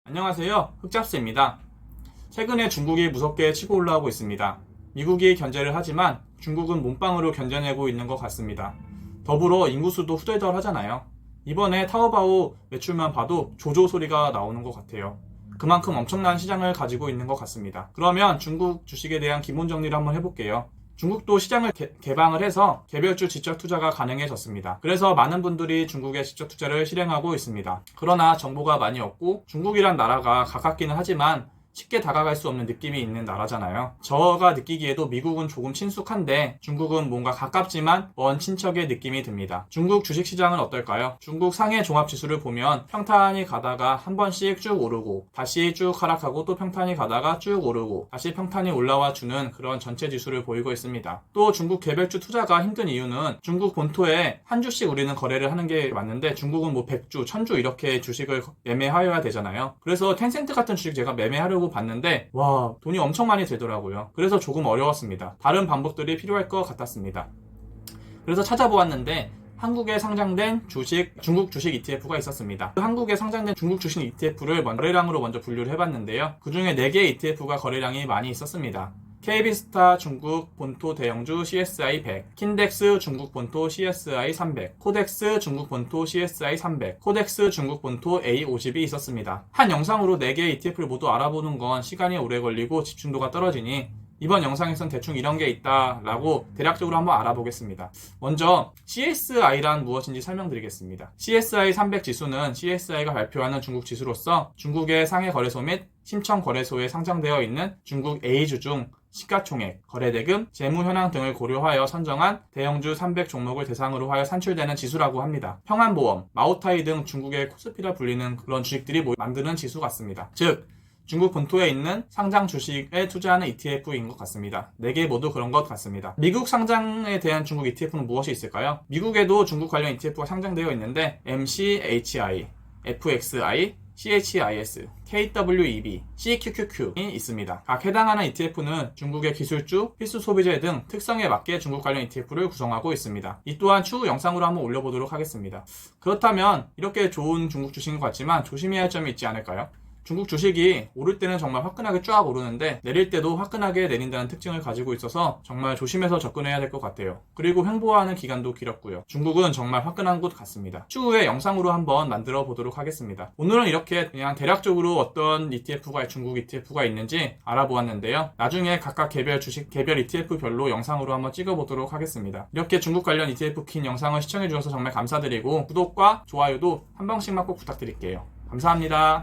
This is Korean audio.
안녕하세요, 흑잡스입니다. 최근에 중국이 무섭게 치고 올라오고 있습니다. 미국이 견제를 하지만 중국은 몸빵으로 견뎌내고 있는 것 같습니다. 더불어 인구수도 후덜덜하잖아요. 이번에 타오바오 매출만 봐도 조조 소리가 나오는 것 같아요. 그만큼 엄청난 시장을 가지고 있는 것 같습니다. 그러면 중국 주식에 대한 기본 정리를 한번 해볼게요. 중국도 시장을 개방을 해서 개별주 지적 투자가 가능해졌습니다. 그래서 많은 분들이 중국의 지적 투자를 실행하고 있습니다. 그러나 정보가 많이 없고 중국이란 나라가 가깝기는 하지만 쉽게 다가갈 수 없는 느낌이 있는 나라잖아요. 저가 느끼기에도 미국은 조금 친숙한데 중국은 뭔가 가깝지만 먼 친척의 느낌이 듭니다. 중국 주식시장은 어떨까요? 중국 상해 종합지수를 보면 평탄이 가다가 한 번씩 쭉 오르고 다시 쭉 하락하고 또 평탄이 가다가 쭉 오르고 다시 평탄이 올라와 주는 그런 전체 지수를 보이고 있습니다. 또 중국 개별주 투자가 힘든 이유는 중국 본토에 한 주씩 우리는 거래를 하는 게 맞는데 중국은 뭐 100주, 1000주 이렇게 주식을 매매하여야 되잖아요. 그래서 텐센트 같은 주식 제가 매매하려고 봤는데 와, 돈이 엄청 많이 들더라고요. 그래서 조금 어려웠습니다. 다른 방법들이 필요할 것 같았습니다. 그래서 찾아보았는데 한국에 상장된 중국 주식 ETF가 있었습니다. 한국에 상장된 중국 주식 ETF를 거래량으로 먼저 분류를 해봤는데요. 그 중에 4개 ETF가 거래량이 많이 있었습니다. KB스타 중국 본토 대형주 CSI 100, 킨덱스 중국 본토 CSI 300, 코덱스 중국 본토 CSI 300, 코덱스 중국 본토 A50이 있었습니다. 한 영상으로 4개의 ETF를 모두 알아보는 건 시간이 오래 걸리고 집중도가 떨어지니 이번 영상에선 대충 이런 게 있다라고 대략적으로 한번 알아보겠습니다. 먼저 CSI란 무엇인지 설명드리겠습니다. CSI 300 지수는 CSI가 발표하는 중국 지수로서 중국의 상해 거래소 및 심청 거래소에 상장되어 있는 중국 A주 중 시가총액, 거래대금, 재무 현황 등을 고려하여 선정한 대형주 300 종목을 대상으로 하여 산출되는 지수라고 합니다. 평안보험, 마오타이 등 중국의 코스피라 불리는 그런 주식들이 만드는 지수 같습니다. 즉 중국 본토에 있는 상장 주식에 투자하는 ETF인 것 같습니다. 4개 모두 그런 것 같습니다. 미국 상장에 대한 중국 ETF는 무엇이 있을까요? 미국에도 중국 관련 ETF가 상장되어 있는데 MCHI, FXI, CHIS, KWEB, CQQQ이 있습니다. 각 해당하는 ETF는 중국의 기술주, 필수 소비재 등 특성에 맞게 중국 관련 ETF를 구성하고 있습니다. 이 또한 추후 영상으로 한번 올려보도록 하겠습니다. 그렇다면 이렇게 좋은 중국 주식인 것 같지만 조심해야 할 점이 있지 않을까요? 중국 주식이 오를 때는 정말 화끈하게 쫙 오르는데 내릴 때도 화끈하게 내린다는 특징을 가지고 있어서 정말 조심해서 접근해야 될 것 같아요. 그리고 횡보하는 기간도 길었고요. 중국은 정말 화끈한 곳 같습니다. 추후에 영상으로 한번 만들어 보도록 하겠습니다. 오늘은 이렇게 그냥 대략적으로 어떤 중국 ETF가 있는지 알아보았는데요. 나중에 각각 개별 ETF별로 영상으로 한번 찍어보도록 하겠습니다. 이렇게 중국 관련 ETF 킨 영상을 시청해 주셔서 정말 감사드리고 구독과 좋아요도 한 번씩만 꼭 부탁드릴게요. 감사합니다.